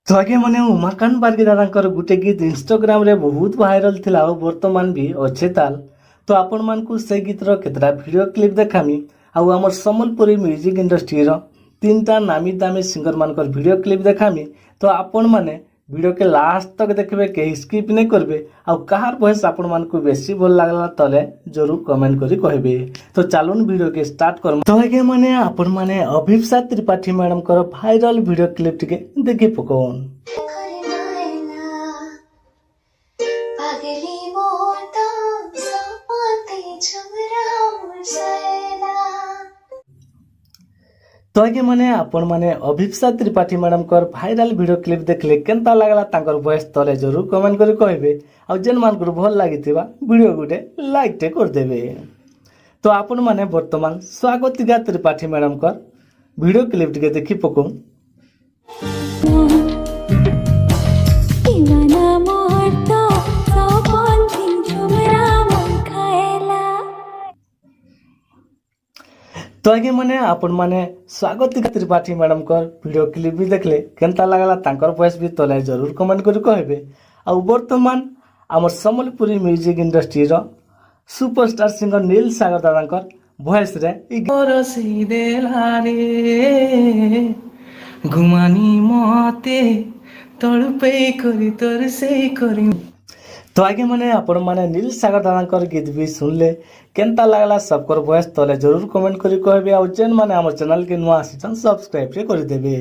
तो आगे मैंने उमाकांत बारगी दादा गोटे गीत इंस्टाग्राम रे बहुत वायरल थिला और वर्तमान भी अच्छे ताल। तो आपण मान को से गीतर केतरा वीडियो क्लिप देखामी आउ हमर सम्बलपुरी म्यूजिक इंडस्ट्री रो तीनटा नामी दामी सिंगर मानकर वीडियो क्लिप देखामी। तो आपण माने वीडियो के लास्ट तक देखबे, कहीं स्किप नहीं करबे। आउ कहार वॉइस आपण मान को बेसी भल लागला तले जरूर कमेंट करी कहबे। तो चलून वीडियो के स्टार्ट कर। तो आगे माने आपण माने अभिप्सा त्रिपाठी मैडम कर वायरल वीडियो क्लिप टिके देखि पकोन। तो आगे माने आपण माने अभिप्सा त्रिपाठी मैडम कर वायरल वीडियो क्लिप देखले केनता लागला तांकर वॉइस तले जरूर कमेंट करी कहबे। आ जेन मान को भल लागिथिबा वीडियो गुटे लाइक टे कर देबे। तो आपण माने वर्तमान स्वागतिका त्रिपाठी मैडम कर वीडियो क्लिप टिके देखि पको। तो आगे माने आपण माने स्वागतिका त्रिपाठी मैडम कर वीडियो क्लिप भी देखले केनता लागला तांकर वॉइस भी तले जरूर कमेंट करी कहबे। आ वर्तमान हमर सम्बलपुरी म्यूजिक इंडस्ट्री रो सुपरस्टार सिंगर नील सागर दादा वॉइस रे घुमानी मते तड़पे करी तोर से करी। तो आगे माने आपण माने नील सागर दादा गीत भी सुनले केनता लागला सबकर वॉइस तले जरूर कमेंट करी कहबे। आ जेन माने हमर चैनल के नुआ आसीछन सब्सक्राइब रे करी देबे।